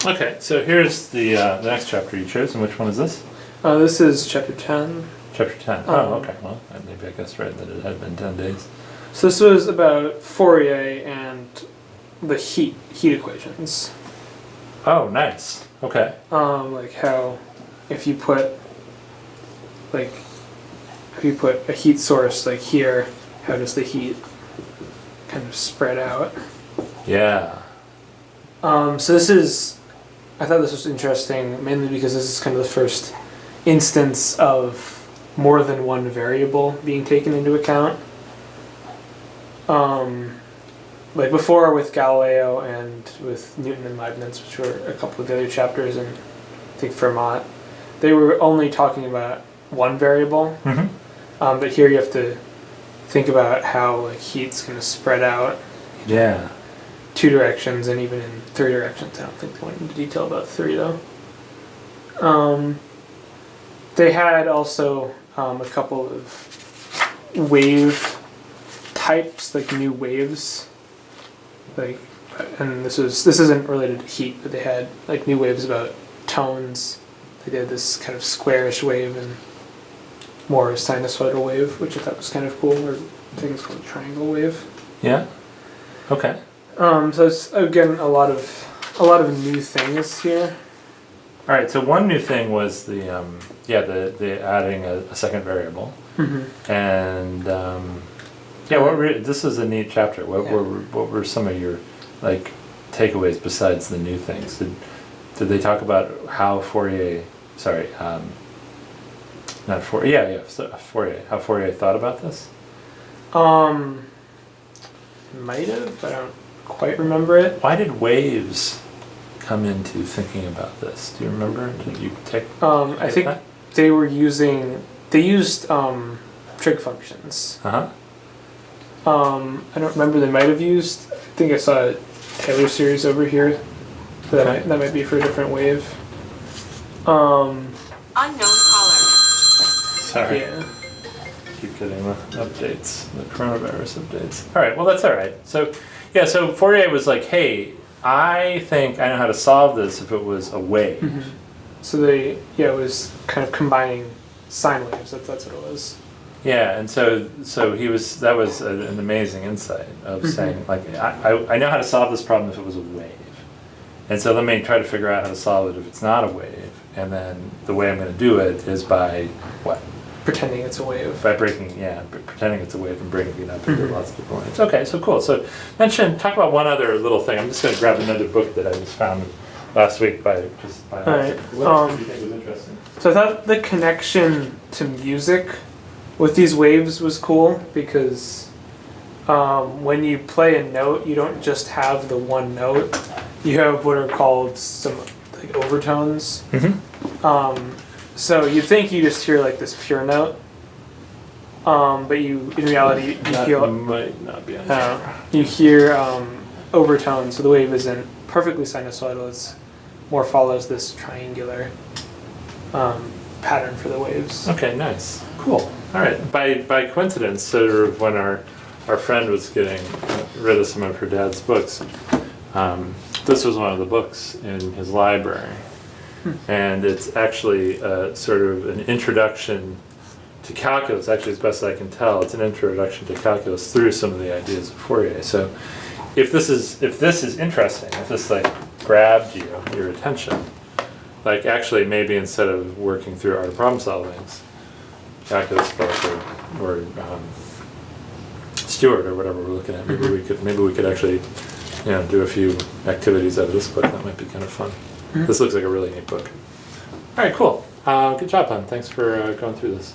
Okay, so here's the next chapter you chose, and which one is this? This is chapter 10. Chapter 10. Oh, okay. Well, maybe I guessed right that it had been 10 days. So this was about Fourier and the heat equations. Oh, nice. Okay. Like how if you put a heat source like here, how does the heat kind of spread out? Yeah. So I thought this was interesting mainly because this is kind of the first instance of more than one variable being taken into account. Like before with Galileo and with Newton and Leibniz, which were a couple of the other chapters, and I think Fermat, they were only talking about one variable. Mm-hmm. But here you have to think about how like heat's going to spread out. Yeah. 2 directions and even in 3 directions. I don't think they went into detail about 3 though. They had also a couple of wave types, like new waves. And this isn't related to heat, but they had like new waves about tones. They did this kind of squarish wave and more sinusoidal wave, which I thought was kind of cool. Or I think it's called a triangle wave. Yeah. Okay. So it's again a lot of new things here. All right. So one new thing was the adding a second variable, and this is a neat chapter. What were some of your like takeaways besides the new things? Did they talk about how Fourier? Sorry, not Fourier. Fourier. How Fourier thought about this? Might have, but I don't quite remember it. Why did waves come into thinking about this? Do you remember? Did you take? I think that? They used trig functions. Uh-huh. I don't remember. They might have used. I think I saw a Taylor series over here. That might be for a different wave. Unknown caller. Sorry. Yeah. Keep getting the updates, the coronavirus updates. All right. Well, that's all right. So, yeah. So Fourier was like, "Hey, I think I know how to solve this if it was a wave." Mm-hmm. So it was kind of combining sine waves. That's what it was. Yeah, and so that was an amazing insight of saying like I know how to solve this problem if it was a wave, and so let me try to figure out how to solve it if it's not a wave, and then the way I'm going to do it is by what? Pretending it's a wave. By pretending it's a wave and breaking it up into lots of different waves. Okay, so cool. So talk about one other little thing. I'm just going to grab another book that I just found last week by All right. What do you think was interesting? So I thought the connection to music with these waves was cool because when you play a note, you don't just have the one note. You have what are called some like overtones. So you'd think you just hear like this pure note, but in reality might not be on camera. You hear overtones. So the wave isn't perfectly sinusoidal. It's more follows this triangular pattern for the waves. Okay, nice, cool. All right. By coincidence, sort of when our friend was getting rid of some of her dad's books, this was one of the books in his library, and it's actually sort of an introduction to calculus. Actually, as best I can tell, it's an introduction to calculus through some of the ideas of Fourier. So, if this is interesting, if this like grabbed your attention, like actually maybe instead of working through art of problem solvings, calculus book or Stewart or whatever we're looking at, maybe we could actually do a few activities out of this book. That might be kind of fun. This looks like a really neat book. All right, cool. Good job, hon. Thanks for going through this.